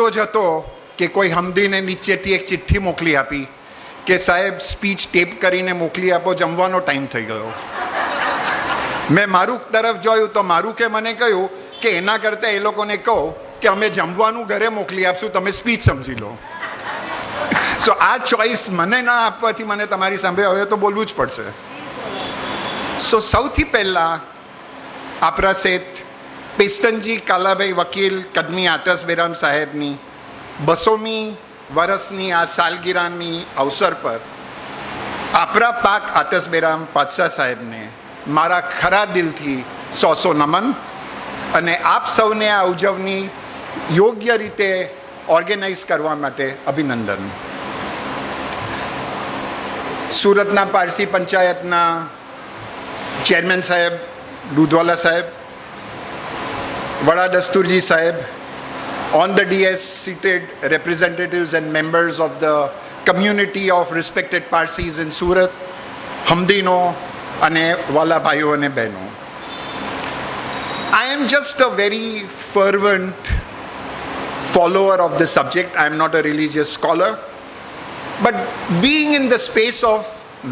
આવતો જ હતો કે કોઈ હમદીને નીચેથી એક ચિઠ્ઠી મોકલી આપી કે સાહેબ સ્પીચ ટેપ કરીને મોકલી આપો, જમવાનો ટાઈમ થઈ ગયો. મેં મારું તરફ જોયું તો મારું કે મને કહ્યું કે એના કરતાં એ લોકોને કહો કે અમે જમવાનું ઘરે મોકલી આપશું, તમે સ્પીચ સમજી લો. સો આ ચોઈસ મને ના આપવાથી મને તમારી સામે હવે તો બોલવું જ પડશે. સો સૌથી પહેલાં આપણા શેઠ પેસ્ટનજી કાલાભાઈ વકીલ કદમી આતશ બેરામ સાહેબની 200મી વર્ષની આ સાલગીરાની અવસર પર આપણા પાક આતશ બેરામ પાતશાહ સાહેબને મારા ખરા દિલથી 100 નમન અને આપ સૌને આ ઉજવણી યોગ્ય રીતે ઓર્ગેનાઇઝ કરવા માટે અભિનંદન. સુરતના પારસી પંચાયતના ચેરમેન સાહેબ દૂધવાલા સાહેબ, વડા દસ્તુરજી સાહેબ, on the DS seated representatives and members of the community of respected Parsis in Surat, Hamdino અને વાલા ભાઈઓ અને બહેનો. I am just a very fervent follower of the subject. I am not a religious scholar, but being in the space of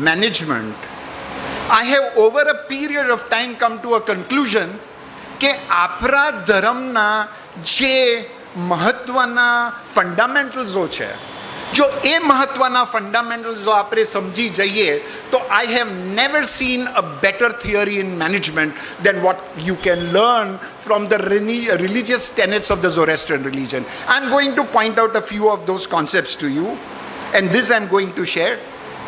management, I have over a period of time come to a conclusion કે આપણા ધર્મના જે મહત્ત્વના ફંડામેન્ટલ્સો છે, જો એ મહત્ત્વના ફંડામેન્ટલ્સો આપણે સમજી જઈએ તો I have never seen a better theory in management than what you can learn from the religious tenets of the Zoroastrian religion. I'm going to point out a few of those concepts to you, and this I'm going to share.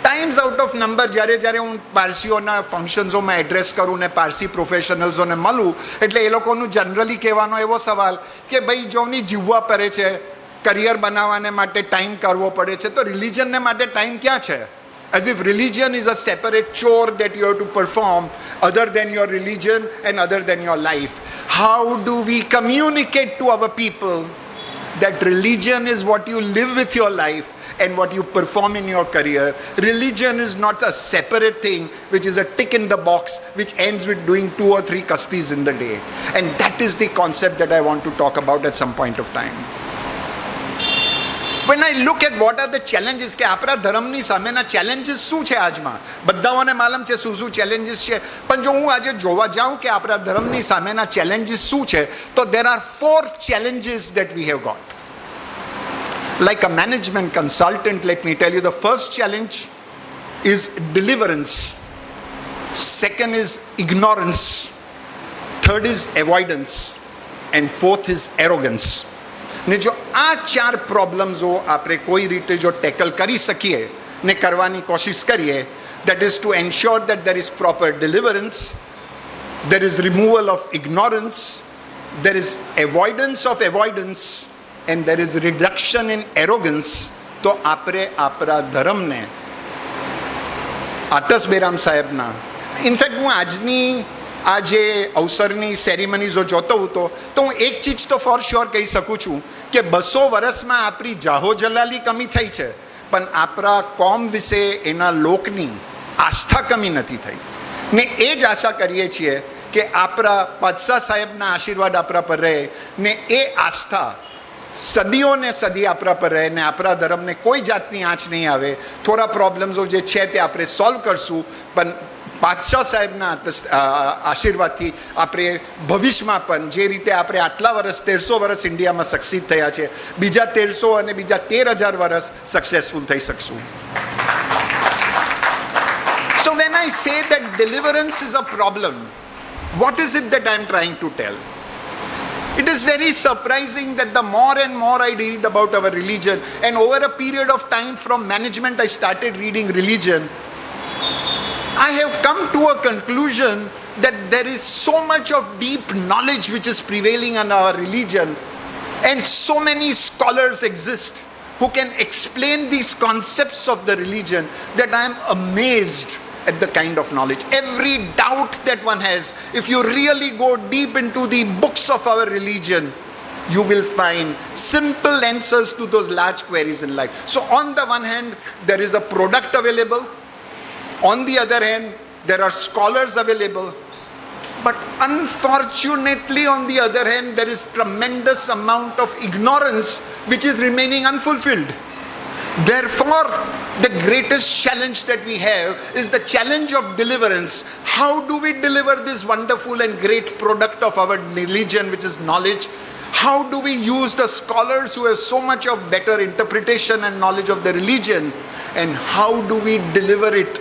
Times out of number જ્યારે હું પારસીઓના ફંક્શન્સોમાં address કરું ને પારસી પ્રોફેશનલ્સોને મળું એટલે એ લોકોનું generally કહેવાનો એવો સવાલ કે ભાઈ જોની જીવવા પડે છે, કરિયર બનાવવાને માટે ટાઈમ કરવો પડે છે, તો રિલિજનને માટે ટાઈમ ક્યાં છે? As if religion is a separate chore that you have to perform other than your religion and other than your life. How do we communicate to our people that religion is what you live with your life and what you perform in your career? Religion is not a separate thing which is a tick in the box which ends with doing 2 or 3 kastis in the day. And that is the concept that I want to talk about at some point of time. When I look at what are the challenges, કે આપણા ધર્મની સામેના challenges શું છે આજમાં, બધાઓને માલુમ છે શું challenges છે, પણ જો હું આજે જોવા જાઉં કે આપણા ધર્મની સામેના challenges શું છે, તો there are 4 challenges that we have got. Like a management consultant, let me tell you, the first challenge is deliverance. Second is ignorance. Third is avoidance. And fourth is arrogance. ને જો આ 4 પ્રોબ્લેમ્સો આપણે કોઈ રીતે જો ટેકલ કરી શકીએ ને કરવાની કોશિશ કરીએ, that is to ensure that there is proper deliverance, there is removal of ignorance, there is avoidance of avoidance, and there is reduction in arrogance, તો આપણે આપણા ધર્મને આતશ બેરામ સાહેબના, ઇનફેક્ટ હું આજની આ જે અવસરની સેરેમનીઝો જોતો હતો તો હું એક ચીજ તો ફોર શ્યોર કહી શકું છું કે 200 વર્ષમાં આપણી જાહો જલાલી કમી થઈ છે, પણ આપણા કોમ વિશે એના લોકની આસ્થા કમી નથી થઈ. ને એ જ આશા કરીએ છીએ કે આપણા પાતશાહ સાહેબના આશીર્વાદ આપણા પર રહે ને એ આસ્થા સદીઓને સદી આપણા પર રહે ને આપણા ધર્મને કોઈ જાતની આંચ નહીં આવે. થોડા પ્રોબ્લેમ્સો જે છે તે આપણે સોલ્વ કરશું, પણ પાતશાહ સાહેબના આશીર્વાદથી આપણે ભવિષ્યમાં પણ જે રીતે આપણે આટલા વર્ષ 1300 વર્ષ ઇન્ડિયામાં સક્સીડ થયા છે, બીજા 1300 અને બીજા 13,000 વર્ષ સક્સેસફુલ થઈ શકશું. So when I say that deliverance is a problem, what is it that I am trying to tell? It is very surprising that the more and more I read about our religion, and over a period of time from management I started reading religion, I have come to a conclusion that there is so much of deep knowledge which is prevailing in our religion, and so many scholars exist who can explain these concepts of the religion that I am amazed at the kind of knowledge. Every doubt that one has, if you really go deep into the books of our religion, you will find simple answers to those large queries in life. So on the one hand, there is a product available. On the other hand, there are scholars available. But unfortunately, on the other hand, there is tremendous amount of ignorance which is remaining unfulfilled. Therefore, the greatest challenge that we have is the challenge of deliverance. How do we deliver this wonderful and great product of our religion, which is knowledge? How do we use the scholars who have so much of better interpretation and knowledge of the religion? And how do we deliver it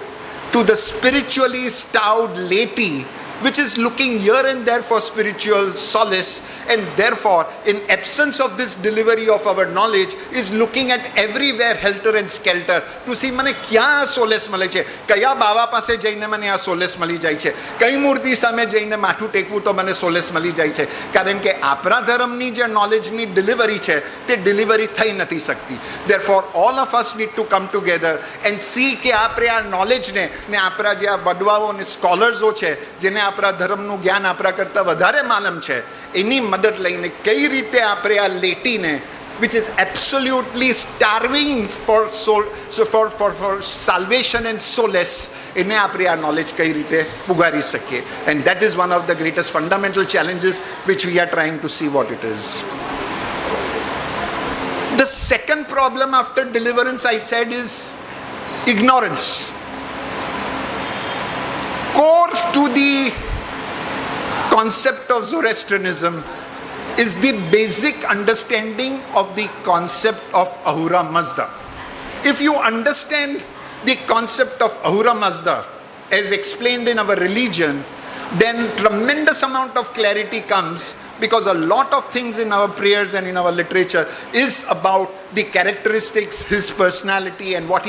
to the spiritually starved laity, which is looking here and there for spiritual solace, and therefore, in absence of this delivery of our knowledge, is looking at everywhere helter and skelter to see મને ક્યાં સોલેસ મળે છે, કયા બાવા પાસે જઈને મને આ સોલેસ મળી જાય છે, કઈ મૂર્તિ સામે જઈને માથું ટેકવું તો મને સોલેસ મળી જાય છે. કારણ કે આપણા ધર્મની જે નોલેજની ડિલિવરી છે તે ડિલિવરી થઈ નથી શકતી. Therefore, all of us need to come together and see કે આપણે આ નોલેજને ને આપણા જે આ વડવાઓ અને સ્કોલર્સો છે જેને આપણા ધર્મનું જ્ઞાન આપણા કરતાં વધારે માલમ છે એની મદદ લઈને કઈ રીતે આપણે આ લેટીને which is absolutely starving for soul, so for salvation and solace, એને આપણે આ knowledge કઈ રીતે પુગારી શકીએ. And that is one of the greatest fundamental challenges which we are trying to see what it is. The second problem after deliverance, I said, is ignorance. Core to the concept of Zoroastrianism is the basic understanding of the concept of Ahura Mazda. If you understand the concept of Ahura Mazda as explained in our religion, then tremendous amount of clarity comes, because a lot of things in our prayers and in our literature is about the characteristics, his personality and what he